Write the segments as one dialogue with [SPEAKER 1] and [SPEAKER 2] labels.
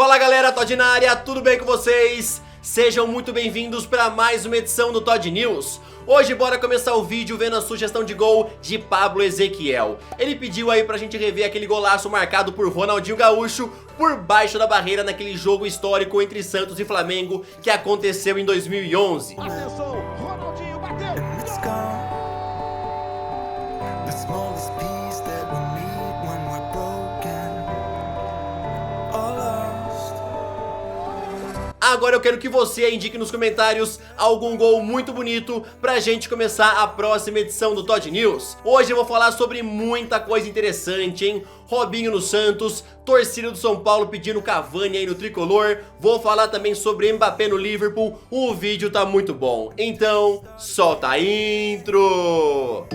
[SPEAKER 1] Fala galera, Todd na área, tudo bem com vocês? Sejam muito bem-vindos para mais uma edição do Todd News. Hoje bora começar o vídeo vendo a sugestão de gol de Pablo Ezequiel. Ele pediu aí pra gente rever aquele golaço marcado por Ronaldinho Gaúcho por baixo da barreira naquele jogo histórico entre Santos e Flamengo que aconteceu em 2011.
[SPEAKER 2] Atenção, Ronaldinho bateu!
[SPEAKER 1] Agora eu quero que você indique nos comentários algum gol muito bonito pra gente começar a próxima edição do Todd News. Hoje eu vou falar sobre muita coisa interessante, hein? Robinho no Santos, torcida do São Paulo pedindo Cavani aí no tricolor. Vou falar também sobre Mbappé no Liverpool. O vídeo tá muito bom, então solta a intro!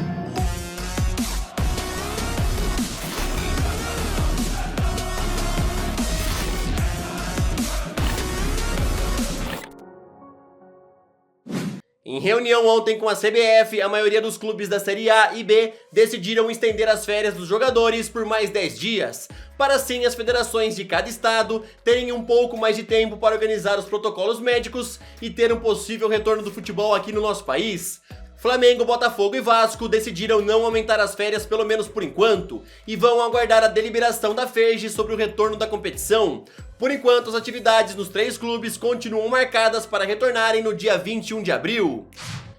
[SPEAKER 1] Em reunião ontem com a CBF, a maioria dos clubes da Série A e B decidiram estender as férias dos jogadores por mais 10 dias, para assim as federações de cada estado terem um pouco mais de tempo para organizar os protocolos médicos e ter um possível retorno do futebol aqui no nosso país. Flamengo, Botafogo e Vasco decidiram não aumentar as férias pelo menos por enquanto e vão aguardar a deliberação da FERJ sobre o retorno da competição. Por enquanto, as atividades nos três clubes continuam marcadas para retornarem no dia 21 de abril.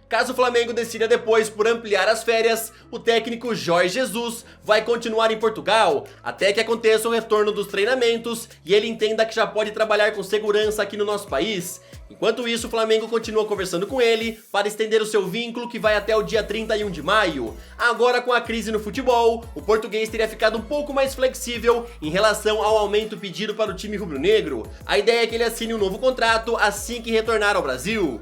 [SPEAKER 1] Caso o Flamengo decida depois por ampliar as férias, o técnico Jorge Jesus vai continuar em Portugal até que aconteça o retorno dos treinamentos e ele entenda que já pode trabalhar com segurança aqui no nosso país. Enquanto isso, o Flamengo continua conversando com ele para estender o seu vínculo que vai até o dia 31 de maio. Agora, com a crise no futebol, o português teria ficado um pouco mais flexível em relação ao aumento pedido para o time rubro-negro. A ideia é que ele assine um novo contrato assim que retornar ao Brasil.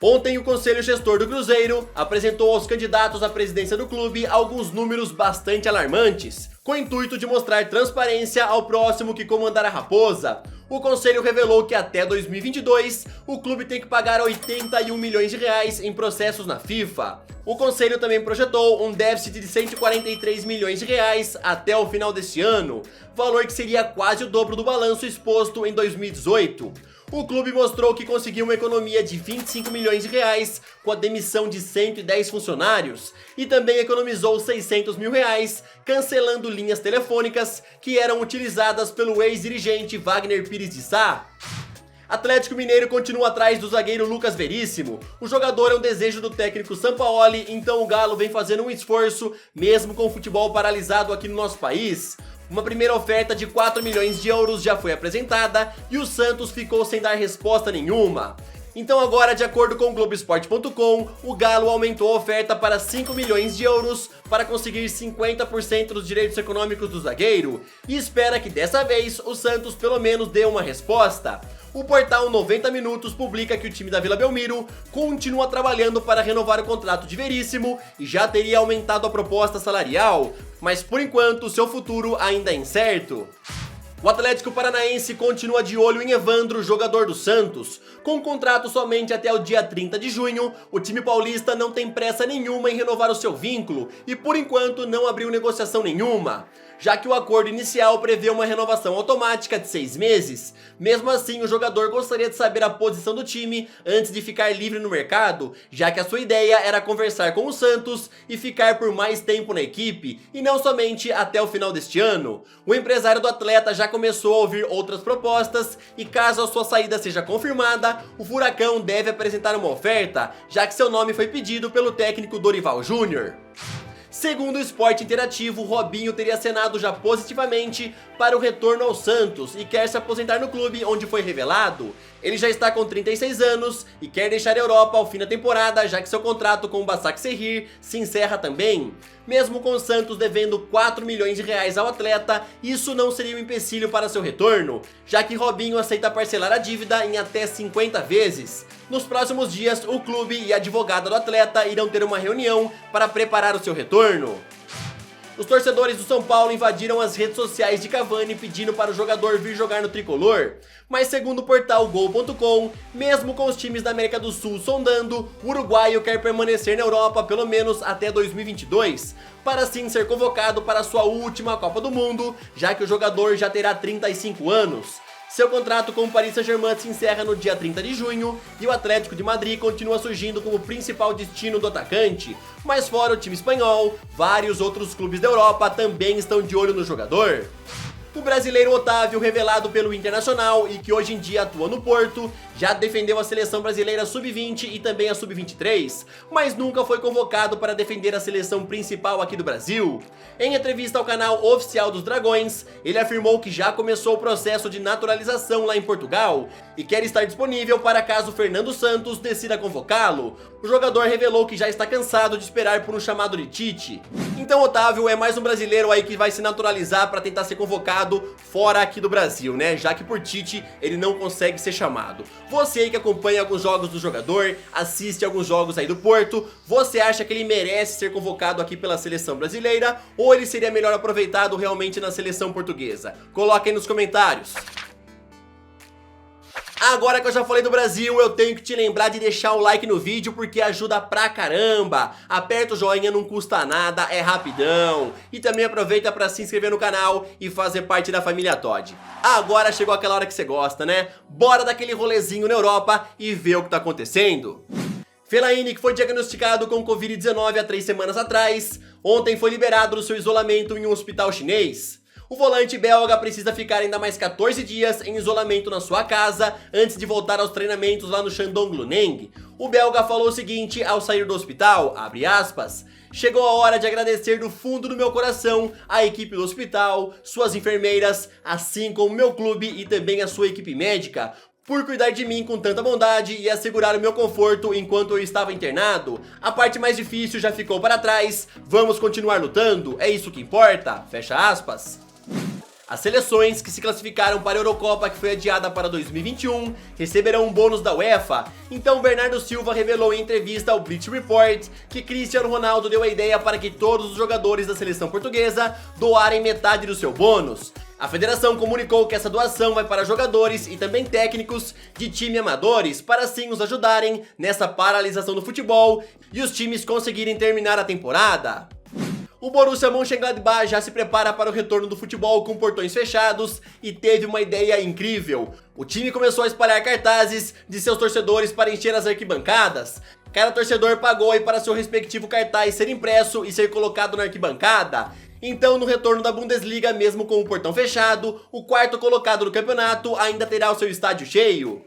[SPEAKER 1] Ontem, o Conselho Gestor do Cruzeiro apresentou aos candidatos à presidência do clube alguns números bastante alarmantes, com o intuito de mostrar transparência ao próximo que comandar a Raposa. O Conselho revelou que até 2022, o clube tem que pagar 81 milhões de reais em processos na FIFA. O Conselho também projetou um déficit de 143 milhões de reais até o final deste ano, valor que seria quase o dobro do balanço exposto em 2018. O clube mostrou que conseguiu uma economia de 25 milhões de reais com a demissão de 110 funcionários e também economizou 600 mil reais cancelando linhas telefônicas que eram utilizadas pelo ex-dirigente Wagner Pires de Sá. Atlético Mineiro continua atrás do zagueiro Lucas Veríssimo. O jogador é um desejo do técnico Sampaoli, então o Galo vem fazendo um esforço mesmo com o futebol paralisado aqui no nosso país. Uma primeira oferta de 4 milhões de euros já foi apresentada e o Santos ficou sem dar resposta nenhuma. Então agora, de acordo com o Globoesporte.com, o Galo aumentou a oferta para 5 milhões de euros para conseguir 50% dos direitos econômicos do zagueiro e espera que dessa vez o Santos pelo menos dê uma resposta. O portal 90 Minutos publica que o time da Vila Belmiro continua trabalhando para renovar o contrato de Veríssimo e já teria aumentado a proposta salarial, mas por enquanto seu futuro ainda é incerto. O Atlético Paranaense continua de olho em Evandro, jogador do Santos. Com um contrato somente até o dia 30 de junho, o time paulista não tem pressa nenhuma em renovar o seu vínculo e por enquanto não abriu negociação nenhuma, já que o acordo inicial prevê uma renovação automática de 6 meses. Mesmo assim, o jogador gostaria de saber a posição do time antes de ficar livre no mercado, já que a sua ideia era conversar com o Santos e ficar por mais tempo na equipe, e não somente até o final deste ano. O empresário do atleta já começou a ouvir outras propostas e caso a sua saída seja confirmada, o Furacão deve apresentar uma oferta, já que seu nome foi pedido pelo técnico Dorival Júnior. Segundo o Esporte Interativo, Robinho teria acenado já positivamente para o retorno ao Santos e quer se aposentar no clube onde foi revelado. Ele já está com 36 anos e quer deixar a Europa ao fim da temporada, já que seu contrato com o Başakşehir se encerra também. Mesmo com o Santos devendo 4 milhões de reais ao atleta, isso não seria um empecilho para seu retorno, já que Robinho aceita parcelar a dívida em até 50 vezes. Nos próximos dias, o clube e a advogada do atleta irão ter uma reunião para preparar o seu retorno. Os torcedores do São Paulo invadiram as redes sociais de Cavani pedindo para o jogador vir jogar no tricolor. Mas segundo o portal Gol.com, mesmo com os times da América do Sul sondando, o uruguaio quer permanecer na Europa pelo menos até 2022, para assim ser convocado para sua última Copa do Mundo, já que o jogador já terá 35 anos. Seu contrato com o Paris Saint-Germain se encerra no dia 30 de junho e o Atlético de Madrid continua surgindo como principal destino do atacante, mas fora o time espanhol, vários outros clubes da Europa também estão de olho no jogador. O brasileiro Otávio, revelado pelo Internacional e que hoje em dia atua no Porto, já defendeu a seleção brasileira sub-20 e também a sub-23, mas nunca foi convocado para defender a seleção principal aqui do Brasil. Em entrevista ao canal oficial dos Dragões, ele afirmou que já começou o processo de naturalização lá em Portugal e quer estar disponível para caso Fernando Santos decida convocá-lo. O jogador revelou que já está cansado de esperar por um chamado de Tite. Então Otávio é mais um brasileiro aí que vai se naturalizar para tentar ser convocado fora aqui do Brasil, né? Já que por Tite ele não consegue ser chamado. Você aí que acompanha alguns jogos do jogador, assiste alguns jogos aí do Porto, você acha que ele merece ser convocado aqui pela seleção brasileira ou ele seria melhor aproveitado realmente na seleção portuguesa? Coloca aí nos comentários. Agora que eu já falei do Brasil, eu tenho que te lembrar de deixar o like no vídeo porque ajuda pra caramba. Aperta o joinha, não custa nada, é rapidão. E também aproveita pra se inscrever no canal e fazer parte da família Todd. Agora chegou aquela hora que você gosta, né? Bora daquele rolezinho na Europa e ver o que tá acontecendo. Fellaini, que foi diagnosticado com Covid-19 há 3 semanas atrás, ontem foi liberado do seu isolamento em um hospital chinês. O volante belga precisa ficar ainda mais 14 dias em isolamento na sua casa antes de voltar aos treinamentos lá no Shandong Luneng. O belga falou o seguinte ao sair do hospital, abre aspas, chegou a hora de agradecer do fundo do meu coração a equipe do hospital, suas enfermeiras, assim como meu clube e também a sua equipe médica, por cuidar de mim com tanta bondade e assegurar o meu conforto enquanto eu estava internado. A parte mais difícil já ficou para trás, vamos continuar lutando, é isso que importa, fecha aspas. As seleções que se classificaram para a Eurocopa, que foi adiada para 2021, receberão um bônus da UEFA. Então Bernardo Silva revelou em entrevista ao Bleacher Report que Cristiano Ronaldo deu a ideia para que todos os jogadores da seleção portuguesa doarem metade do seu bônus. A federação comunicou que essa doação vai para jogadores e também técnicos de time amadores, para assim os ajudarem nessa paralisação do futebol e os times conseguirem terminar a temporada. O Borussia Mönchengladbach já se prepara para o retorno do futebol com portões fechados e teve uma ideia incrível. O time começou a espalhar cartazes de seus torcedores para encher as arquibancadas. Cada torcedor pagou aí para seu respectivo cartaz ser impresso e ser colocado na arquibancada. Então, no retorno da Bundesliga, mesmo com o portão fechado, o quarto colocado do campeonato ainda terá o seu estádio cheio.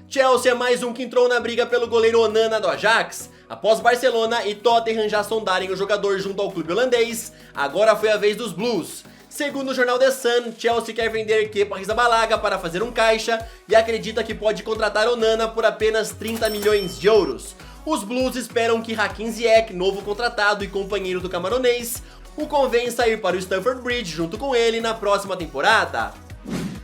[SPEAKER 1] Chelsea é mais um que entrou na briga pelo goleiro Onana do Ajax. Após Barcelona e Tottenham já sondarem o jogador junto ao clube holandês, agora foi a vez dos Blues. Segundo o jornal The Sun, Chelsea quer vender Kepa Arrizabalaga para fazer um caixa e acredita que pode contratar Onana por apenas 30 milhões de euros. Os Blues esperam que Hakim Ziyech, novo contratado e companheiro do camaronês, o convença a ir para o Stamford Bridge junto com ele na próxima temporada.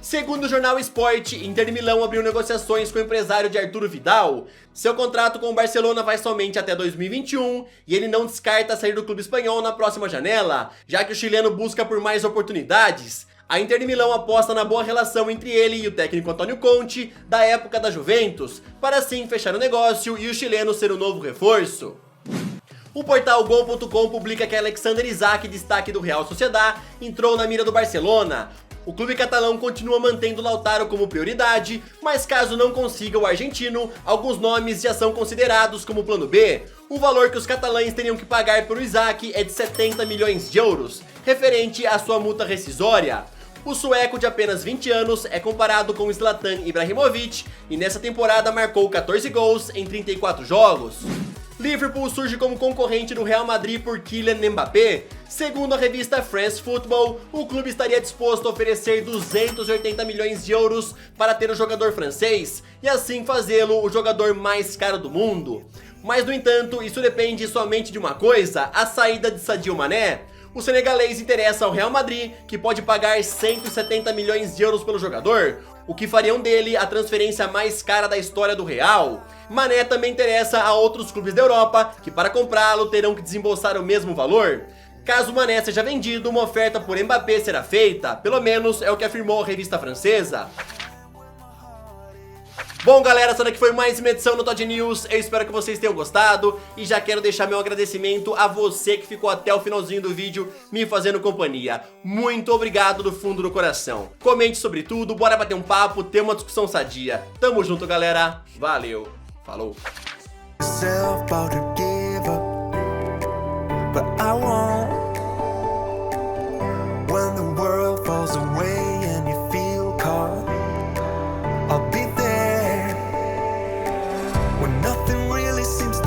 [SPEAKER 1] Segundo o jornal Sport, Inter de Milão abriu negociações com o empresário de Arturo Vidal. Seu contrato com o Barcelona vai somente até 2021 e ele não descarta sair do clube espanhol na próxima janela, já que o chileno busca por mais oportunidades. A Inter de Milão aposta na boa relação entre ele e o técnico Antônio Conte, da época da Juventus, para assim fechar o negócio e o chileno ser o novo reforço. O portal Gol.com publica que Alexander Isak, destaque do Real Sociedad, entrou na mira do Barcelona. O clube catalão continua mantendo Lautaro como prioridade, mas caso não consiga o argentino, alguns nomes já são considerados como plano B. O valor que os catalães teriam que pagar por Isak é de 70 milhões de euros, referente à sua multa rescisória. O sueco de apenas 20 anos é comparado com Zlatan Ibrahimovic e nessa temporada marcou 14 gols em 34 jogos. Liverpool surge como concorrente do Real Madrid por Kylian Mbappé. Segundo a revista France Football, o clube estaria disposto a oferecer 280 milhões de euros para ter o jogador francês e assim fazê-lo o jogador mais caro do mundo. Mas, no entanto, isso depende somente de uma coisa, a saída de Sadio Mané. O senegalês interessa ao Real Madrid, que pode pagar 170 milhões de euros pelo jogador, o que fariam dele a transferência mais cara da história do Real. Mané também interessa a outros clubes da Europa, que para comprá-lo terão que desembolsar o mesmo valor. Caso Mané seja vendido, uma oferta por Mbappé será feita, pelo menos é o que afirmou a revista francesa. Bom, galera, essa daqui foi mais uma edição do Todd News. Eu espero que vocês tenham gostado e já quero deixar meu agradecimento a você que ficou até o finalzinho do vídeo me fazendo companhia. Muito obrigado do fundo do coração. Comente sobre tudo, bora bater um papo, ter uma discussão sadia. Tamo junto, galera. Valeu. Falou.
[SPEAKER 3] I'll be there when nothing really seems